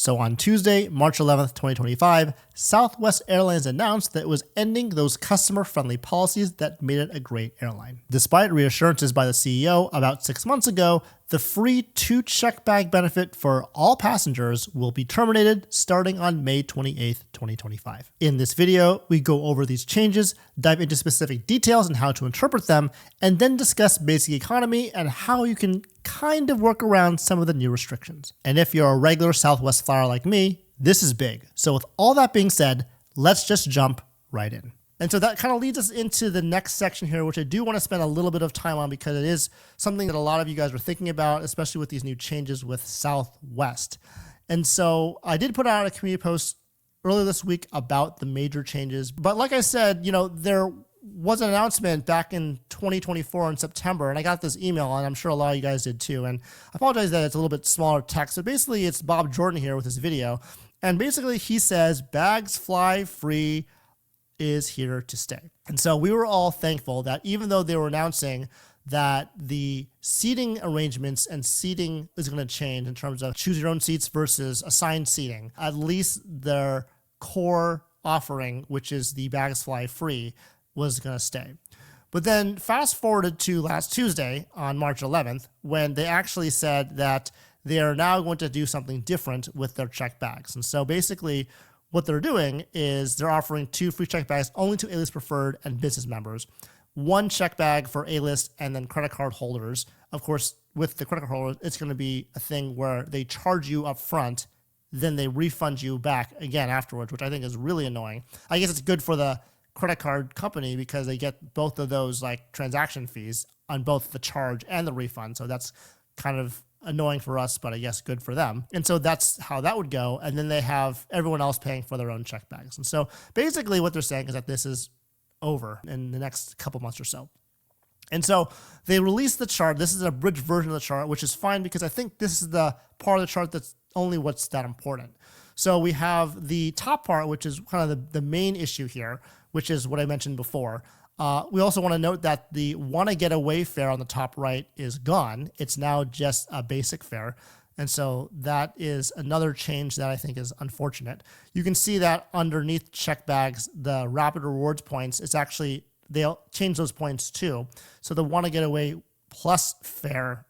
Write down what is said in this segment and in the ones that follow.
So on Tuesday, March 11th, 2025, Southwest Airlines announced that it was ending those customer-friendly policies that made it a great airline. Despite reassurances by the CEO about 6 months ago, the free 2-check bag benefit for all passengers will be terminated starting on May 28th, 2025. In this video, we go over these changes, dive into specific details and how to interpret them, and then discuss basic economy and how you can kind of work around some of the new restrictions. And if you're a regular Southwest flyer like me, this is big. So with all that being said, let's just jump right in. And so that kind of leads us into the next section here, which I do want to spend a little bit of time on because it is something that a lot of you guys were thinking about, especially with these new changes with Southwest. And so I did put out a community post earlier this week about the major changes. But like I said, there was an announcement back in 2024 in September, and I got this email, and I'm sure a lot of you guys did too. And I apologize that it's a little bit smaller text. So basically, it's Bob Jordan here with this video. And basically, he says, bags fly free is here to stay. And so we were all thankful that even though they were announcing that the seating arrangements and seating is going to change in terms of choose your own seats versus assigned seating, at least their core offering, which is the bags fly free, was going to stay. But then fast forwarded to last Tuesday on March 11th, when they actually said that they are now going to do something different with their check bags. And so basically what they're doing is they're offering 2 free check bags only to A-List Preferred and business members, 1 check bag for A-List and then credit card holders. Of course, with the credit card holders, it's going to be a thing where they charge you up front, then they refund you back again afterwards, which I think is really annoying. I guess it's good for the credit card company because they get both of those like transaction fees on both the charge and the refund. So that's kind of annoying for us, but I guess good for them. And so that's how that would go. And then they have everyone else paying for their own check bags. And so basically what they're saying is that this is over in the next couple months or so. And so they released the chart. This is a abridged version of the chart, which is fine because I think this is the part of the chart that's only what's that important. So we have the top part, which is kind of the main issue here, which is what I mentioned before. We also want to note that the wanna get away fare on the top right is gone. It's now just a basic fare. And so that is another change that I think is unfortunate. You can see that underneath check bags, the rapid rewards points, it's actually, they'll change those points too. So the wanna get away plus fare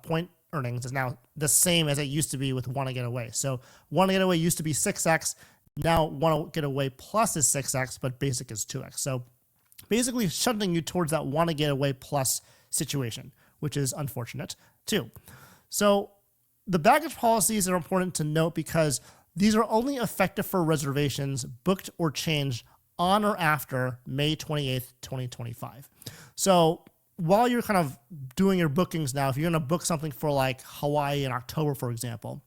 point earnings is now the same as it used to be with wanna get away. So wanna get away used to be 6x. Now wanna get away plus is 6x, but basic is 2x. So basically shunting you towards that wanna get away plus situation, which is unfortunate too. So the baggage policies are important to note because these are only effective for reservations booked or changed on or after May 28th, 2025. So while you're kind of doing your bookings now, if you're gonna book something for like Hawaii in October, for example,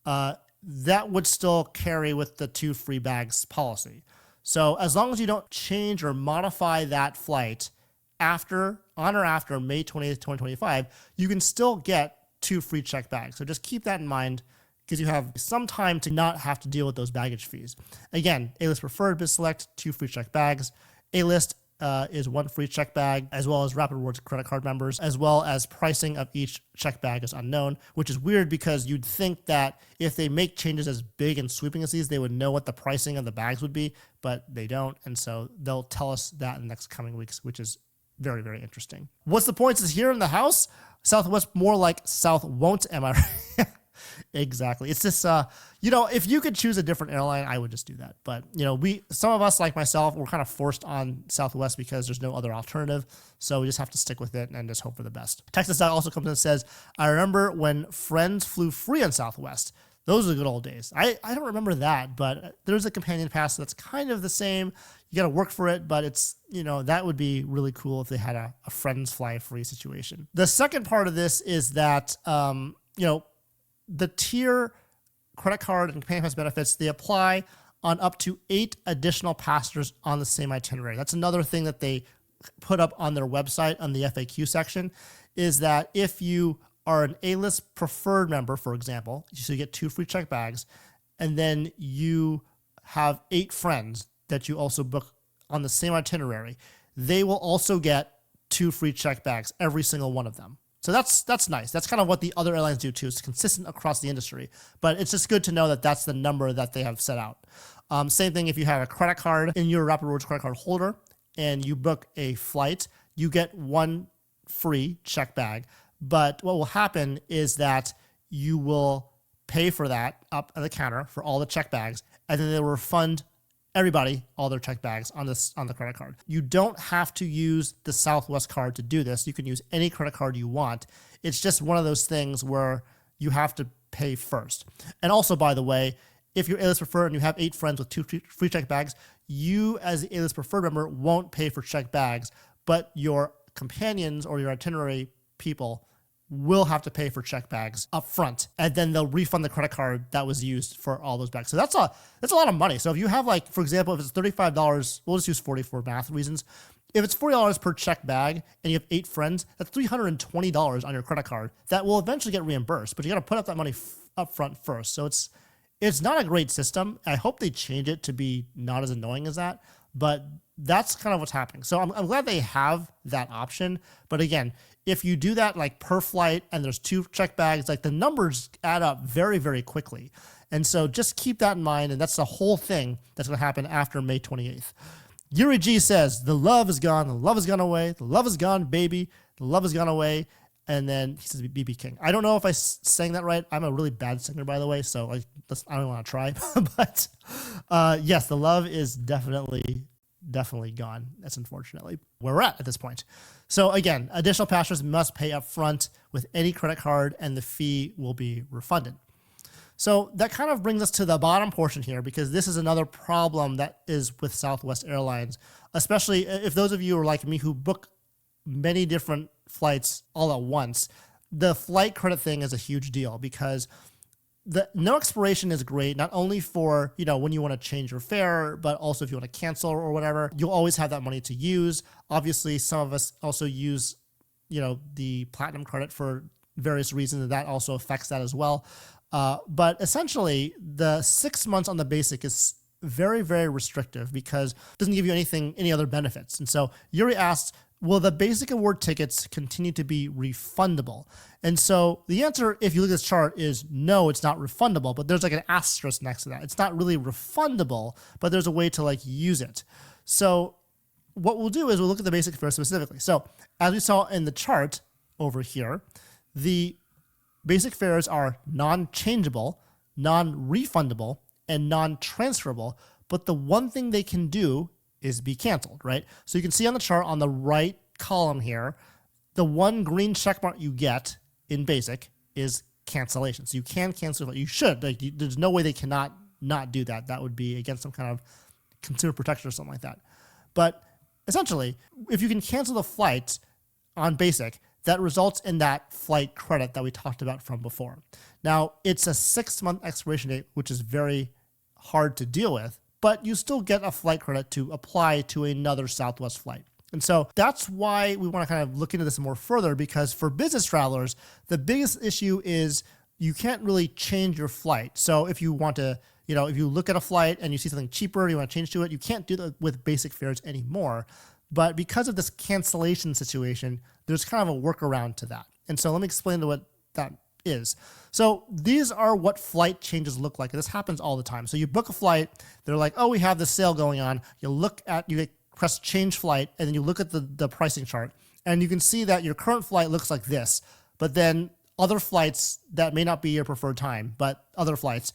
that would still carry with the 2 free bags policy. So as long as you don't change or modify that flight on or after May 20th, 2025, you can still get 2 free check bags. So just keep that in mind because you have some time to not have to deal with those baggage fees. Again, A-List Preferred, Biz Select, 2 free check bags. A-List is 1 free check bag, as well as Rapid Rewards credit card members, as well as pricing of each check bag is unknown, which is weird because you'd think that if they make changes as big and sweeping as these, they would know what the pricing of the bags would be, but they don't. And so they'll tell us that in the next coming weeks, which is very, very interesting. What's the points is here in the house? Southwest, more like South won't, am I right? Exactly. It's just, if you could choose a different airline, I would just do that. But, some of us like myself, we're kind of forced on Southwest because there's no other alternative. So we just have to stick with it and just hope for the best. Texas also comes in and says, I remember when friends flew free on Southwest. Those are the good old days. I don't remember that, but there's a companion pass that's kind of the same. You got to work for it, but it's, that would be really cool if they had a friends fly free situation. The second part of this is that, the tier credit card and companion pass benefits, they apply on up to 8 additional passengers on the same itinerary. That's another thing that they put up on their website on the FAQ section, is that if you are an A-List Preferred member, for example, so you get 2 free check bags, and then you have 8 friends that you also book on the same itinerary, they will also get 2 free check bags, every single one of them. So that's nice. That's kind of what the other airlines do too. It's consistent across the industry, but it's just good to know that that's the number that they have set out. Same thing if you have a credit card in your Rapid Rewards credit card holder and you book a flight, you get one free check bag. But what will happen is that you will pay for that up at the counter for all the check bags, and then they'll refund everybody all their check bags on the credit card. You don't have to use the Southwest card to do this. You can use any credit card you want. It's just one of those things where you have to pay first. And also, by the way, if you're A-List Preferred and you have 8 friends with 2 free check bags, you as the A-List Preferred member won't pay for check bags, but your companions or your itinerary people will have to pay for check bags up front, and then they'll refund the credit card that was used for all those bags. So that's a lot of money. So if you have, like, for example, if it's $35, we'll just use 40 for math reasons. If it's $40 per check bag and you have 8 friends, that's $320 on your credit card that will eventually get reimbursed, but you got to put up that money up front first. So it's not a great system. I hope they change it to be not as annoying as that, but that's kind of what's happening. So I'm glad they have that option. But again, if you do that like per flight and there's 2 check bags, like the numbers add up very, very quickly. And so just keep that in mind. And that's the whole thing that's going to happen after May 28th. Yuri G says, the love is gone. The love has gone away. The love is gone, baby. The love has gone away. And then he says BB King. I don't know if I sang that right. I'm a really bad singer, by the way, so I don't want to try. But yes, the love is definitely gone. That's unfortunately where we're at this point. So again, additional passengers must pay up front with any credit card, and the fee will be refunded. So that kind of brings us to the bottom portion here, because this is another problem that is with Southwest Airlines, especially if those of you are like me who book many different flights all at once. The flight credit thing is a huge deal, because the no expiration is great, not only for, when you want to change your fare, but also if you want to cancel or whatever, you'll always have that money to use. Obviously, some of us also use, the platinum credit for various reasons, and that also affects that as well. But essentially, the 6 months on the basic is very, very restrictive because it doesn't give you any other benefits. And so Yuri asked, will the basic award tickets continue to be refundable? And so the answer, if you look at this chart, is no, it's not refundable, but there's like an asterisk next to that. It's not really refundable, but there's a way to use it. So what we'll do is we'll look at the basic fare specifically. So as we saw in the chart over here, the basic fares are non-changeable, non-refundable, and non-transferable, but the one thing they can do is be canceled, right? So you can see on the chart on the right column here, the one green check mark you get in basic is cancellation. So you can cancel it. You should. There's no way they cannot not do that. That would be against some kind of consumer protection or something like that. But essentially, if you can cancel the flight on basic, that results in that flight credit that we talked about from before. Now, it's a 6-month expiration date, which is very hard to deal with, but you still get a flight credit to apply to another Southwest flight. And so that's why we want to kind of look into this more further, because for business travelers, the biggest issue is you can't really change your flight. So if you want to, if you look at a flight and you see something cheaper, you want to change to it, you can't do that with basic fares anymore. But because of this cancellation situation, there's kind of a workaround to that. And so let me explain to what that is. So these are what flight changes look like. This happens all the time. So you book a flight, they're like, oh, we have this sale going on. You press change flight, and then you look at the pricing chart, and you can see that your current flight looks like this, but then other flights that may not be your preferred time, but other flights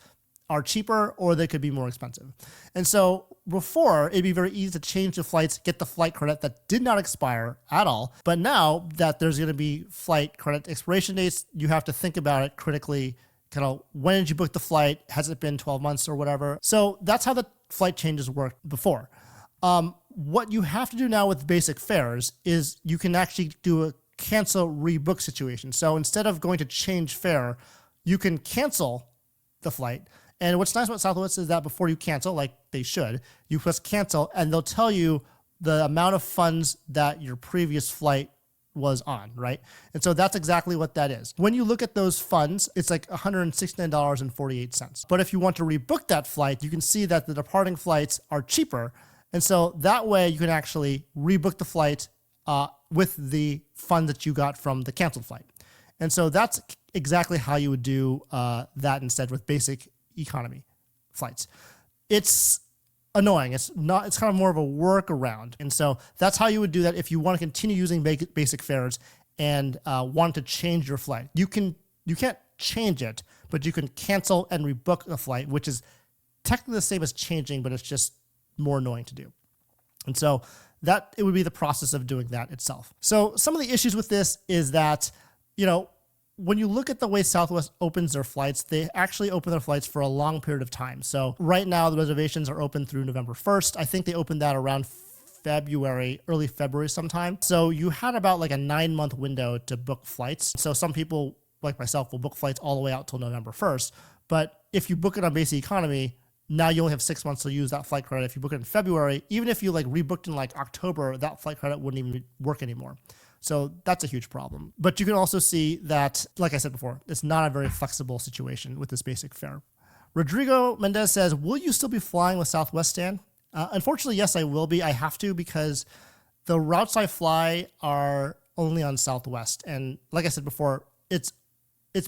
are cheaper or they could be more expensive. And so before, it'd be very easy to change the flights, get the flight credit that did not expire at all. But now that there's going to be flight credit expiration dates, you have to think about it critically. Kind of, when did you book the flight? Has it been 12 months or whatever? So that's how the flight changes worked before. What you have to do now with basic fares is you can actually do a cancel rebook situation. So instead of going to change fare, you can cancel the flight. And what's nice about Southwest is that before you cancel, like they should, you press cancel and they'll tell you the amount of funds that your previous flight was on, right? And so that's exactly what that is. When you look at those funds, it's like $169.48. But if you want to rebook that flight, you can see that the departing flights are cheaper. And so that way you can actually rebook the flight with the fund that you got from the canceled flight. And so that's exactly how you would do that instead with basic economy flights. It's annoying. It's not. It's kind of more of a workaround. And so that's how you would do that if you want to continue using basic fares and want to change your flight. You can't change it, but you can cancel and rebook a flight, which is technically the same as changing, but it's just more annoying to do. And so that it would be the process of doing that itself. So some of the issues with this is that, when you look at the way Southwest opens their flights, they actually open their flights for a long period of time. So right now the reservations are open through November 1st. I think they opened that around early February sometime. So you had about like a 9-month window to book flights. So some people like myself will book flights all the way out till November 1st. But if you book it on basic economy, now you only have 6 months to use that flight credit. If you book it in February, even if you like rebooked in like October, that flight credit wouldn't even work anymore. So that's a huge problem. But you can also see that, like I said before, it's not a very flexible situation with this basic fare. Rodrigo Mendez says, will you still be flying with Southwest, Stan? Unfortunately, yes, I will be. I have to because the routes I fly are only on Southwest. And like I said before, it's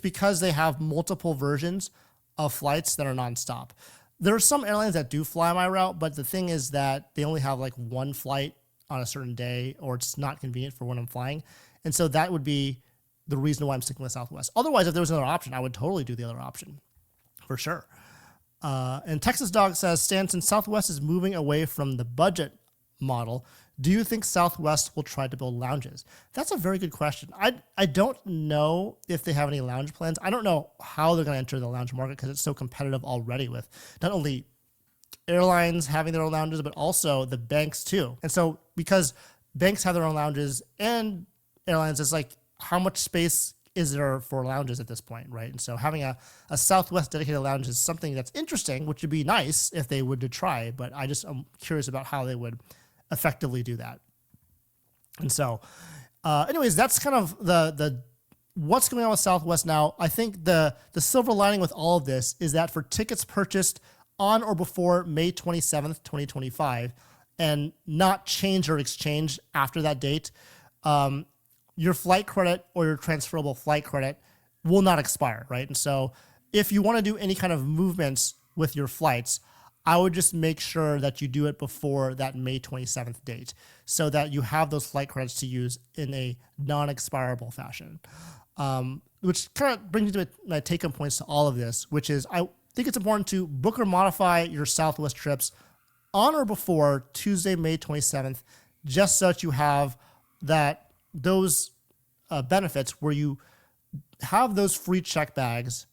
because they have multiple versions of flights that are nonstop. There are some airlines that do fly my route, but the thing is that they only have like one flight on a certain day, or it's not convenient for when I'm flying. And so that would be the reason why I'm sticking with Southwest. Otherwise, if there was another option, I would totally do the other option for sure. And Texas Dog says, Stan, since Southwest is moving away from the budget model, do you think Southwest will try to build lounges? That's a very good question. I don't know if they have any lounge plans. I don't know how they're going to enter the lounge market because it's so competitive already with not only airlines having their own lounges, but also the banks too. And so because banks have their own lounges and airlines, it's like, how much space is there for lounges at this point, right? And so having a Southwest dedicated lounge is something that's interesting, which would be nice if they would to try, but I'm curious about how they would effectively do that. And so anyways, that's kind of the what's going on with Southwest now. I think the silver lining with all of this is that for tickets purchased on or before May 27th, 2025, and not change or exchange after that date, your flight credit or your transferable flight credit will not expire, right? And so if you want to do any kind of movements with your flights, I would just make sure that you do it before that May 27th date so that you have those flight credits to use in a non-expirable fashion. Which kind of brings me to my take-home points to all of this, which is I think it's important to book or modify your Southwest trips on or before Tuesday, May 27th, just so that you have those benefits where you have those free check bags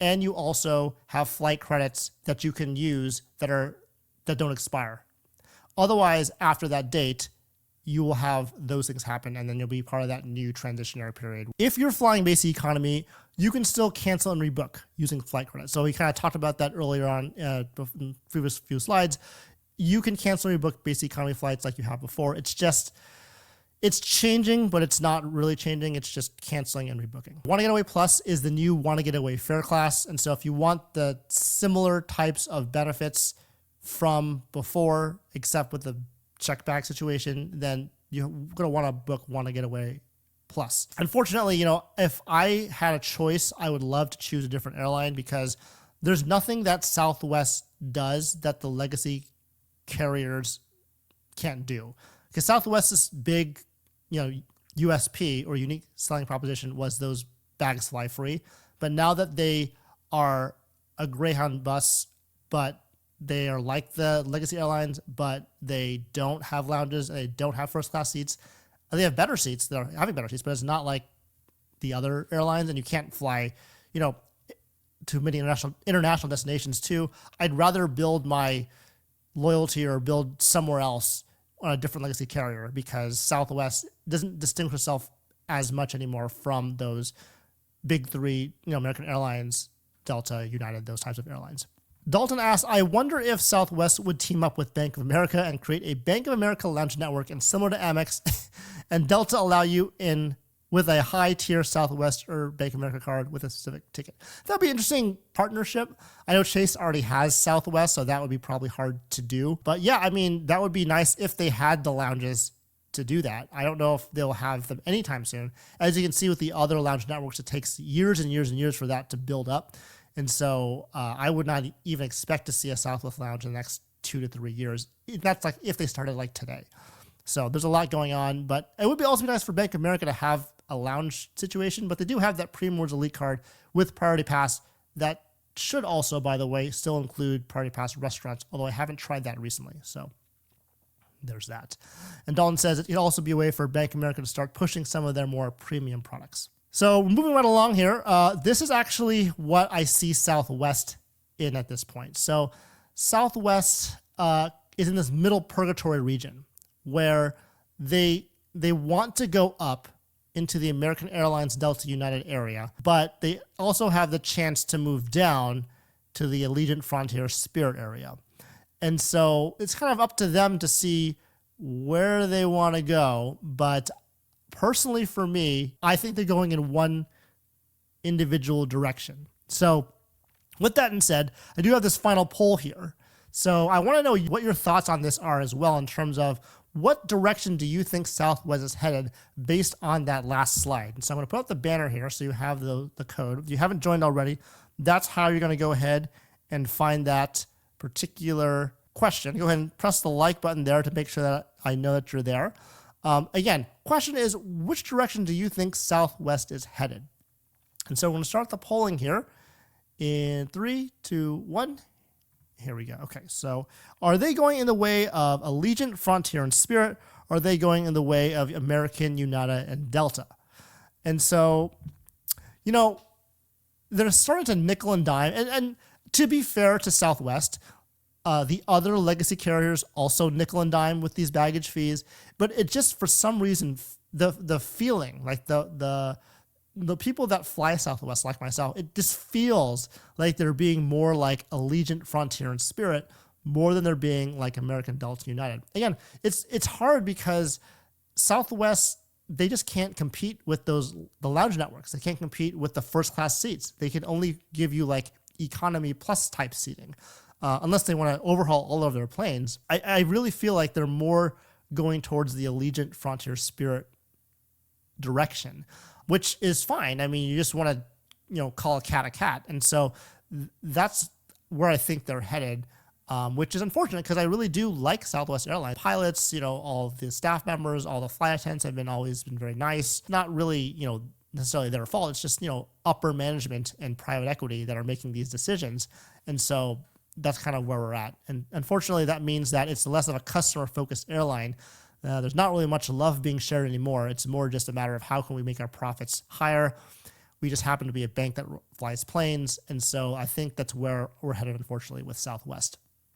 and you also have flight credits that you can use that don't expire. Otherwise, after that date, you will have those things happen and then you'll be part of that new transitionary period. If you're flying basic economy, you can still cancel and rebook using flight credits. So we kind of talked about that earlier on in previous few slides. You can cancel and rebook basic economy flights like you have before. It's changing, but it's not really changing. It's just canceling and rebooking. Want to Get Away Plus is the new Want to Get Away fare class. And so if you want the similar types of benefits from before, except with the check bag situation, then you're going to want to book Want to Get Away Plus. Unfortunately, if I had a choice, I would love to choose a different airline because there's nothing that Southwest does that the legacy carriers can't do. Because Southwest's big, USP or unique selling proposition was those bags fly free. But now that they are a Greyhound bus, but they are like the legacy airlines, but they don't have lounges and they don't have first class seats. They have better seats. They're having better seats, but it's not like the other airlines, and you can't fly, to many international destinations too. I'd rather build my loyalty or build somewhere else on a different legacy carrier because Southwest doesn't distinguish itself as much anymore from those big three, American Airlines, Delta, United, those types of airlines. Dalton asks, I wonder if Southwest would team up with Bank of America and create a Bank of America lounge network and similar to Amex and Delta allow you in with a high-tier Southwest or Bank of America card with a specific ticket. That'd be an interesting partnership. I know Chase already has Southwest, so that would be probably hard to do. But yeah, that would be nice if they had the lounges to do that. I don't know if they'll have them anytime soon. As you can see with the other lounge networks, it takes years and years and years for that to build up. And so I would not even expect to see a Southwest lounge in the next 2 to 3 years. That's like if they started like today. So there's a lot going on, but it would also be nice for Bank of America to have a lounge situation, but they do have that Premium Rewards Elite card with Priority Pass that should also, by the way, still include Priority Pass restaurants, although I haven't tried that recently. So there's that. And Dalton says it could also be a way for Bank of America to start pushing some of their more premium products. So moving right along here, this is actually what I see Southwest in at this point. So Southwest is in this middle purgatory region where they want to go up into the American Airlines Delta United area, but they also have the chance to move down to the Allegiant Frontier Spirit area. And so it's kind of up to them to see where they want to go. But personally for me, I think they're going in one individual direction. So with that said, I do have this final poll here. So I want to know what your thoughts on this are as well in terms of what direction do you think Southwest is headed based on that last slide? And so I'm going to put up the banner here so you have the code. If you haven't joined already, that's how you're going to go ahead and find that particular question. Go ahead and press the like button there to make sure that I know that you're there. Again, question is, which direction do you think Southwest is headed? And so we're going to start the polling here in 3, 2, 1. Here we go. Okay, so are they going in the way of Allegiant, Frontier, and Spirit? Or are they going in the way of American, United, and Delta? And so, you know, they're starting to nickel and dime. And to be fair to Southwest, the other legacy carriers also nickel and dime with these baggage fees. But it just, for some reason, the feeling, like the people that fly Southwest, like myself, it just feels like they're being more like Allegiant, Frontier, and Spirit more than they're being like American, Delta, United. Again, it's hard because Southwest, they just can't compete with the lounge networks. They can't compete with the first class seats. They can only give you like economy plus type seating, unless they want to overhaul all of their planes. I really feel like they're more going towards the Allegiant, Frontier, Spirit direction, which is fine. I mean, you just want to, call a cat. And so that's where I think they're headed, which is unfortunate because I really do like Southwest Airlines. Pilots, all of the staff members, all the flight attendants have always been very nice. Not really, necessarily their fault. It's just, upper management and private equity that are making these decisions. And so that's kind of where we're at. And unfortunately, that means that it's less of a customer-focused airline. There's not really much love being shared anymore. It's more just a matter of how can we make our profits higher. We just happen to be a bank that flies planes. And so I think that's where we're headed, unfortunately, with Southwest.